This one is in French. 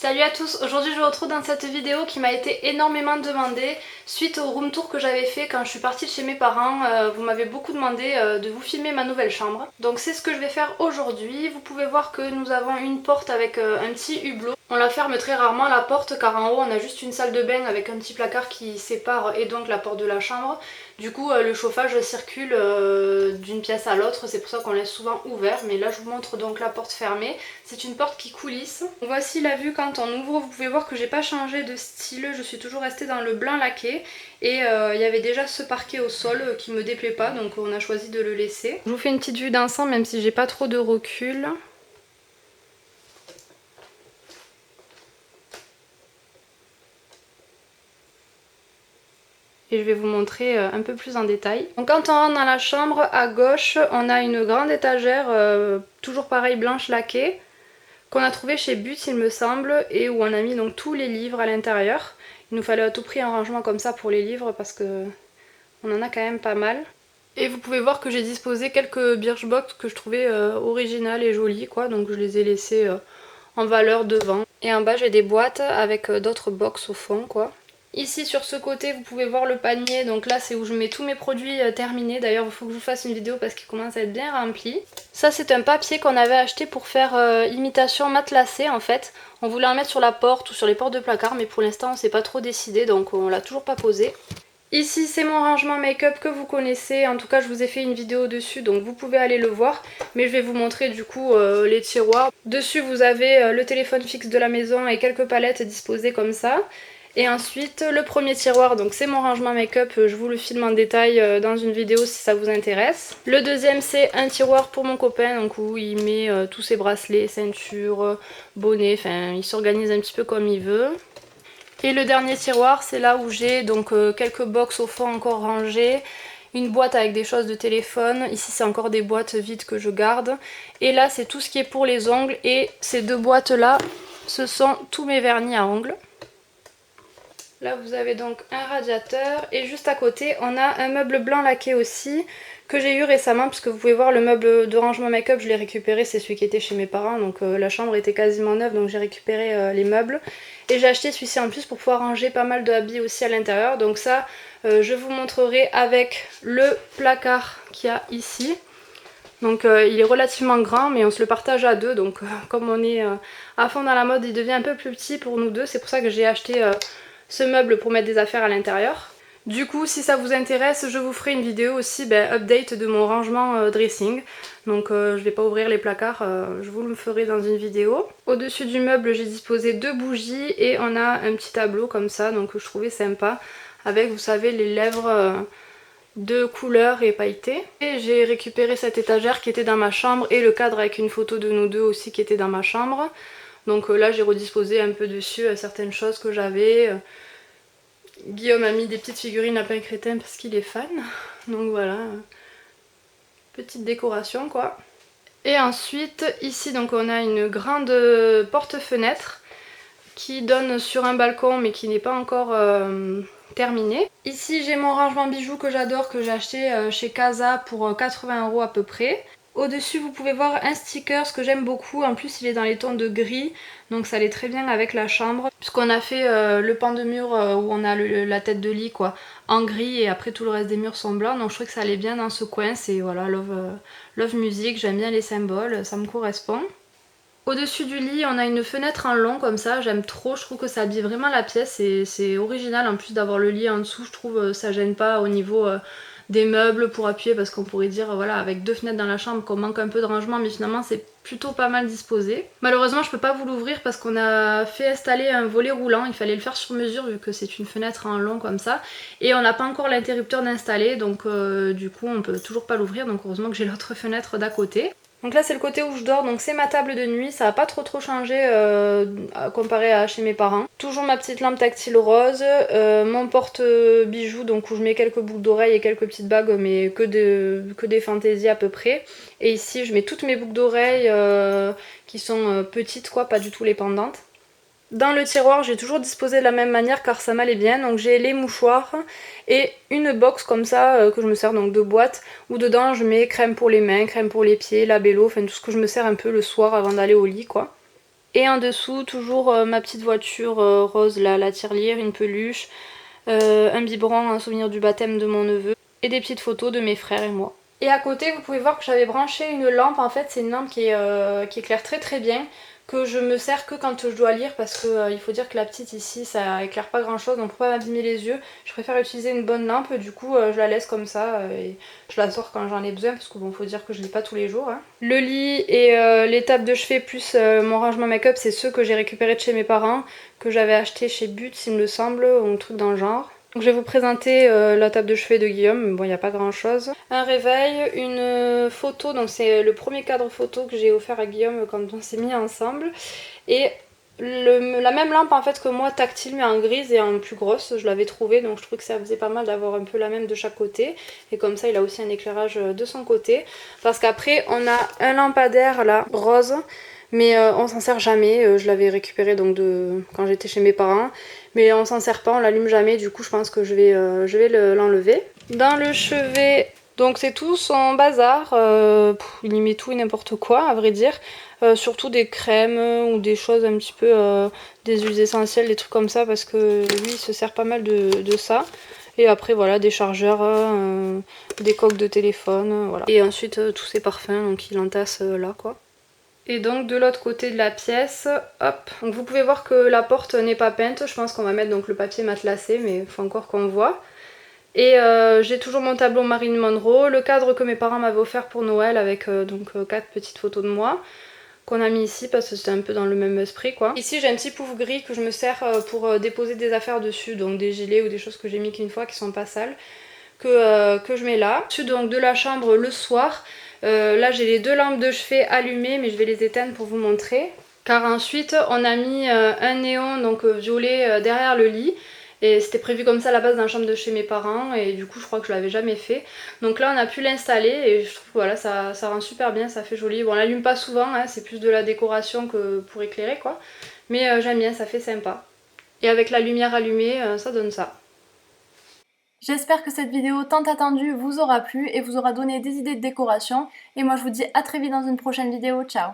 Salut à tous, aujourd'hui je vous retrouve dans cette vidéo qui m'a été énormément demandée suite au room tour que j'avais fait quand je suis partie de chez mes parents. Vous m'avez beaucoup demandé de vous filmer ma nouvelle chambre. Donc c'est ce que je vais faire aujourd'hui. Vous pouvez voir que nous avons une porte avec un petit hublot. On la ferme très rarement la porte car en haut on a juste une salle de bain avec un petit placard qui sépare et donc la porte de la chambre. Du coup le chauffage circule d'une pièce à l'autre, c'est pour ça qu'on laisse souvent ouvert. Mais là je vous montre donc la porte fermée. C'est une porte qui coulisse. Voici la vue quand on ouvre. Vous pouvez voir que j'ai pas changé de style, je suis toujours restée dans le blanc laqué. Et il y avait déjà ce parquet au sol qui me déplaît pas, donc on a choisi de le laisser. Je vous fais une petite vue d'ensemble même si j'ai pas trop de recul. Et je vais vous montrer un peu plus en détail. Donc quand on rentre dans la chambre, à gauche, on a une grande étagère, toujours pareil blanche laquée, qu'on a trouvé chez But il me semble, et où on a mis donc tous les livres à l'intérieur. Il nous fallait à tout prix un rangement comme ça pour les livres parce que on en a quand même pas mal. Et vous pouvez voir que j'ai disposé quelques Birchbox que je trouvais originales et jolies quoi, donc je les ai laissées en valeur devant. Et en bas j'ai des boîtes avec d'autres box au fond quoi. Ici sur ce côté vous pouvez voir le panier, donc là c'est où je mets tous mes produits terminés. D'ailleurs il faut que je vous fasse une vidéo parce qu'il commence à être bien rempli. Ça c'est un papier qu'on avait acheté pour faire imitation matelassée en fait. On voulait en mettre sur la porte ou sur les portes de placard mais pour l'instant on s'est pas trop décidé donc on l'a toujours pas posé. Ici c'est mon rangement make-up que vous connaissez, en tout cas je vous ai fait une vidéo dessus donc vous pouvez aller le voir. Mais je vais vous montrer du coup les tiroirs. Dessus vous avez le téléphone fixe de la maison et quelques palettes disposées comme ça. Et ensuite le premier tiroir, donc c'est mon rangement make-up, je vous le filme en détail dans une vidéo si ça vous intéresse. Le deuxième c'est un tiroir pour mon copain, donc où il met tous ses bracelets, ceintures, bonnets, enfin il s'organise un petit peu comme il veut. Et le dernier tiroir c'est là où j'ai donc quelques box au fond encore rangées. Une boîte avec des choses de téléphone, ici c'est encore des boîtes vides que je garde. Et là c'est tout ce qui est pour les ongles et ces deux boîtes là ce sont tous mes vernis à ongles. Là vous avez donc un radiateur et juste à côté on a un meuble blanc laqué aussi que j'ai eu récemment puisque vous pouvez voir le meuble de rangement make-up je l'ai récupéré, c'est celui qui était chez mes parents donc la chambre était quasiment neuve donc j'ai récupéré les meubles et j'ai acheté celui-ci en plus pour pouvoir ranger pas mal de habits aussi à l'intérieur. Donc ça je vous montrerai avec le placard qu'il y a ici. Donc il est relativement grand mais on se le partage à deux donc comme on est à fond dans la mode il devient un peu plus petit pour nous deux, c'est pour ça que j'ai acheté ce meuble pour mettre des affaires à l'intérieur. Du coup si ça vous intéresse je vous ferai une vidéo aussi update de mon rangement dressing. Donc je vais pas ouvrir les placards, je vous le ferai dans une vidéo. Au-dessus du meuble j'ai disposé deux bougies et on a un petit tableau comme ça donc je trouvais sympa avec vous savez les lèvres de couleur et pailletées. Et j'ai récupéré cette étagère qui était dans ma chambre et le cadre avec une photo de nous deux aussi qui était dans ma chambre. Donc là j'ai redisposé un peu dessus certaines choses que j'avais. Guillaume a mis des petites figurines lapin crétin parce qu'il est fan. Donc voilà, petite décoration quoi. Et ensuite ici donc on a une grande porte-fenêtre qui donne sur un balcon mais qui n'est pas encore terminé. Ici j'ai mon rangement bijoux que j'adore, que j'ai acheté chez Casa pour 80 € à peu près. Au-dessus vous pouvez voir un sticker, ce que j'aime beaucoup, en plus il est dans les tons de gris, donc ça allait très bien avec la chambre. Puisqu'on a fait le pan de mur où on a la tête de lit quoi, en gris et après tout le reste des murs sont blancs, donc je trouvais que ça allait bien dans ce coin, c'est voilà, love music, j'aime bien les symboles, ça me correspond. Au-dessus du lit on a une fenêtre en long comme ça, j'aime trop, je trouve que ça habille vraiment la pièce, c'est original en plus d'avoir le lit en dessous, je trouve ça gêne pas au niveau des meubles pour appuyer parce qu'on pourrait dire voilà avec deux fenêtres dans la chambre qu'on manque un peu de rangement mais finalement c'est plutôt pas mal disposé. Malheureusement je peux pas vous l'ouvrir parce qu'on a fait installer un volet roulant, il fallait le faire sur mesure vu que c'est une fenêtre en long comme ça et on n'a pas encore l'interrupteur d'installer donc du coup on peut toujours pas l'ouvrir, donc heureusement que j'ai l'autre fenêtre d'à côté. Donc là c'est le côté où je dors, donc c'est ma table de nuit, ça a pas trop changé comparé à chez mes parents. Toujours ma petite lampe tactile rose, mon porte-bijoux donc où je mets quelques boucles d'oreilles et quelques petites bagues mais que des fantaisies à peu près. Et ici je mets toutes mes boucles d'oreilles qui sont petites quoi, pas du tout les pendantes. Dans le tiroir j'ai toujours disposé de la même manière car ça m'allait bien, donc j'ai les mouchoirs et une box comme ça que je me sers, donc deux boîtes où dedans je mets crème pour les mains, crème pour les pieds, labello, enfin tout ce que je me sers un peu le soir avant d'aller au lit quoi. Et en dessous, toujours ma petite voiture rose, là, la tirelire, une peluche, un biberon, un souvenir du baptême de mon neveu, et des petites photos de mes frères et moi. Et à côté, vous pouvez voir que j'avais branché une lampe. En fait, c'est une lampe qui éclaire très très bien, que je me sers que quand je dois lire, parce que il faut dire que la petite ici, ça éclaire pas grand chose, donc pour pas m'abîmer les yeux, je préfère utiliser une bonne lampe. Du coup, je la laisse comme ça, et je la sors quand j'en ai besoin, parce que bon, faut dire que je lis pas tous les jours. Hein. Le lit et les tables de chevet plus mon rangement make-up, c'est ceux que j'ai récupérés de chez mes parents, que j'avais acheté chez But, il me semble, ou un truc dans le genre. Donc je vais vous présenter la table de chevet de Guillaume, bon il n'y a pas grand chose. Un réveil, une photo, donc c'est le premier cadre photo que j'ai offert à Guillaume quand on s'est mis ensemble. Et la même lampe en fait que moi, tactile mais en grise et en plus grosse, je l'avais trouvée, donc je trouvais que ça faisait pas mal d'avoir un peu la même de chaque côté. Et comme ça il a aussi un éclairage de son côté. Parce qu'après on a un lampadaire là, rose. Mais on s'en sert jamais, je l'avais récupéré donc quand j'étais chez mes parents. Mais on s'en sert pas, on l'allume jamais, du coup je pense que je vais l'enlever. Dans le chevet, donc c'est tout son bazar, il y met tout et n'importe quoi à vrai dire. Surtout des crèmes ou des choses un petit peu, des huiles essentielles, des trucs comme ça, parce que lui il se sert pas mal de ça. Et après voilà, des chargeurs, des coques de téléphone, voilà. Et ensuite tous ses parfums, donc il entasse là quoi. Et donc de l'autre côté de la pièce, hop, donc vous pouvez voir que la porte n'est pas peinte, je pense qu'on va mettre donc le papier matelassé, mais il faut encore qu'on voit. Et j'ai toujours mon tableau Marilyn Monroe, le cadre que mes parents m'avaient offert pour Noël avec donc 4 petites photos de moi, qu'on a mis ici parce que c'était un peu dans le même esprit quoi. Ici j'ai un petit pouf gris que je me sers pour déposer des affaires dessus, donc des gilets ou des choses que j'ai mis qu'une fois qui sont pas sales, que je mets là. Au-dessus donc de la chambre le soir, là j'ai les 2 lampes de chevet allumées mais je vais les éteindre pour vous montrer. Car ensuite on a mis un néon donc violet derrière le lit. Et c'était prévu comme ça à la base dans la chambre de chez mes parents et du coup je crois que je l'avais jamais fait. Donc là on a pu l'installer et je trouve que voilà, ça rend super bien, ça fait joli. Bon on l'allume pas souvent, hein, c'est plus de la décoration que pour éclairer quoi. Mais j'aime bien, ça fait sympa. Et avec la lumière allumée, ça donne ça. J'espère que cette vidéo tant attendue vous aura plu et vous aura donné des idées de décoration. Et moi je vous dis à très vite dans une prochaine vidéo. Ciao!